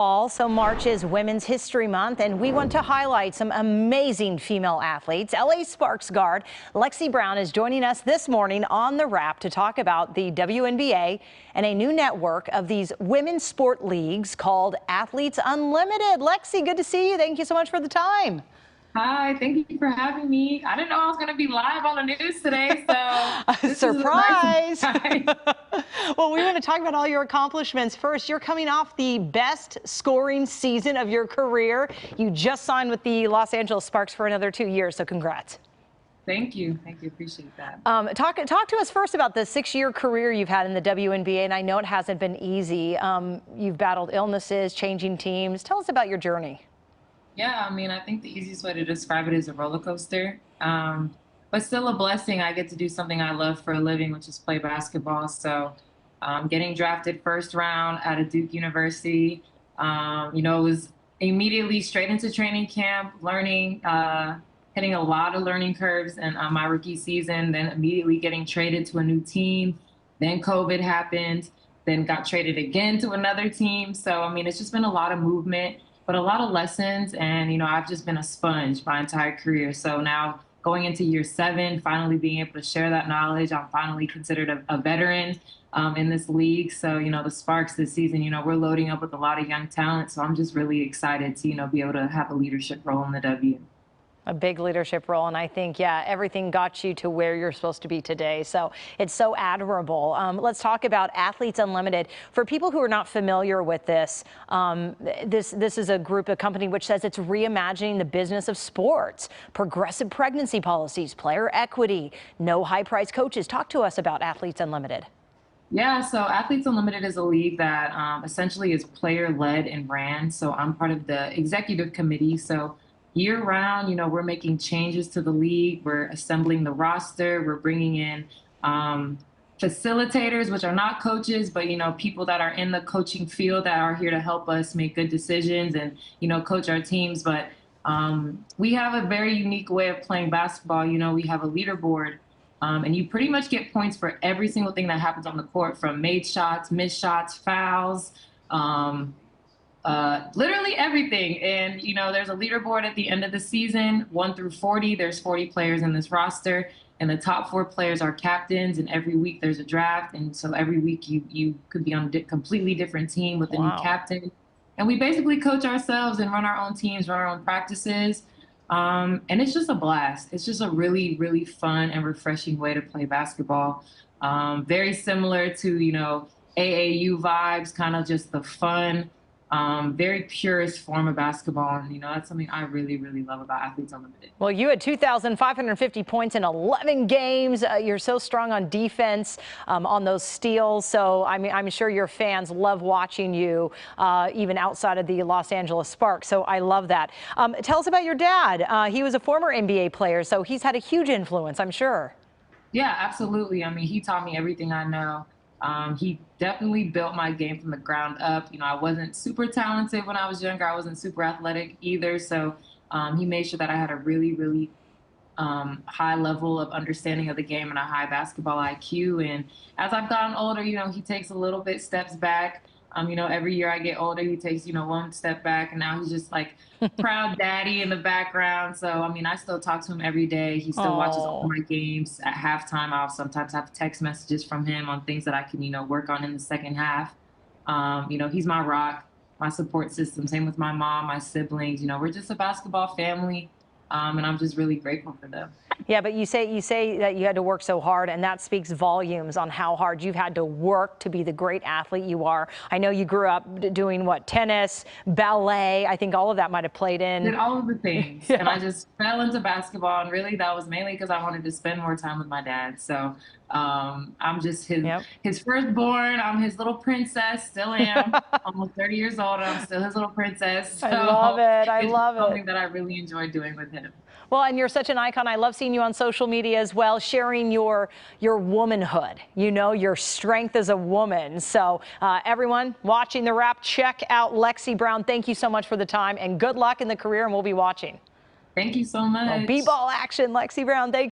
Also, March is Women's History Month, and we want to highlight some amazing female athletes. LA Sparks guard Lexie Brown is joining us this morning on The Wrap to talk about the WNBA and a new network of these women's sport leagues called Athletes Unlimited. Lexie, good to see you. Thank you so much for the time. Hi, thank you for having me. I didn't know I was going to be live on the news today, so this Surprise! is a nice surprise. Well, we want to talk about all your accomplishments. First, you're coming off the best scoring season of your career. You just signed with the Los Angeles Sparks for another 2 years, so congrats. Thank you. Appreciate that. Talk to us first about the 6-year career you've had in the WNBA, and I know it hasn't been easy. You've battled illnesses, changing teams. Tell us about your journey. Yeah, I think the easiest way to describe it is a roller coaster, but still a blessing. I get to do something I love for a living, which is play basketball. So getting drafted first round out of Duke University, it was immediately straight into training camp, learning, hitting a lot of learning curves in my rookie season, then immediately getting traded to a new team. Then COVID happened, then got traded again to another team. So, it's just been a lot of movement, but a lot of lessons. And, I've just been a sponge my entire career. So now going into year 7, finally being able to share that knowledge, I'm finally considered a veteran in this league. So, the Sparks this season, we're loading up with a lot of young talent. So I'm just really excited to, be able to have a leadership role in the W. A big leadership role, and I think, yeah, everything got you to where you're supposed to be today. So it's so admirable. Let's talk about Athletes Unlimited. For people who are not familiar with this, this is a company which says it's reimagining the business of sports, progressive pregnancy policies, player equity, no high-priced coaches. Talk to us about Athletes Unlimited. Yeah, so Athletes Unlimited is a league that essentially is player-led and ran. So I'm part of the executive committee. So year round, we're making changes to the league. We're assembling the roster. We're bringing in facilitators, which are not coaches, but, people that are in the coaching field that are here to help us make good decisions and, coach our teams. But we have a very unique way of playing basketball. We have a leaderboard, and you pretty much get points for every single thing that happens on the court, from made shots, missed shots, fouls, literally everything. And, there's a leaderboard at the end of the season, 1 through 40. There's 40 players in this roster, and the top 4 players are captains. And every week there's a draft. And so every week you could be on a completely different team with a new captain. And we basically coach ourselves and run our own teams, run our own practices. And it's just a blast. It's just a really, really fun and refreshing way to play basketball. Very similar to, AAU vibes, kind of just the fun, very purest form of basketball. And, that's something I really, really love about Athletes Unlimited. Well, you had 2,550 points in 11 games. You're so strong on defense, on those steals. So, I'm sure your fans love watching you, even outside of the Los Angeles Sparks. So I love that. Tell us about your dad. He was a former NBA player, so he's had a huge influence, I'm sure. Yeah, absolutely. He taught me everything I know. He definitely built my game from the ground up. I wasn't super talented when I was younger. I wasn't super athletic either. So he made sure that I had a really, really high level of understanding of the game and a high basketball IQ. And as I've gotten older, he takes a little bit steps back. Every year I get older, he takes, 1 step back, and now he's just like proud daddy in the background. So, I still talk to him every day. He still watches all my games. At halftime, I'll sometimes have text messages from him on things that I can, work on in the second half. He's my rock, my support system. Same with my mom, my siblings. We're just a basketball family. And I'm just really grateful for them. Yeah, but you say that you had to work so hard, and that speaks volumes on how hard you've had to work to be the great athlete you are. I know you grew up doing tennis, ballet. I think all of that might have played in. Did all of the things. Yeah. And I just fell into basketball, and really that was mainly because I wanted to spend more time with my dad. So I'm just his firstborn. I'm his little princess. Still am. Almost 30 years old. I'm still his little princess. So I love it. I love it. It's something that I really enjoy doing with him. Well, and you're such an icon. I love seeing you on social media as well, sharing your womanhood, your strength as a woman. So everyone watching The Wrap, check out Lexie Brown. Thank you so much for the time, and good luck in the career, and we'll be watching. Thank you so much. B-ball action, Lexie Brown. Thank you.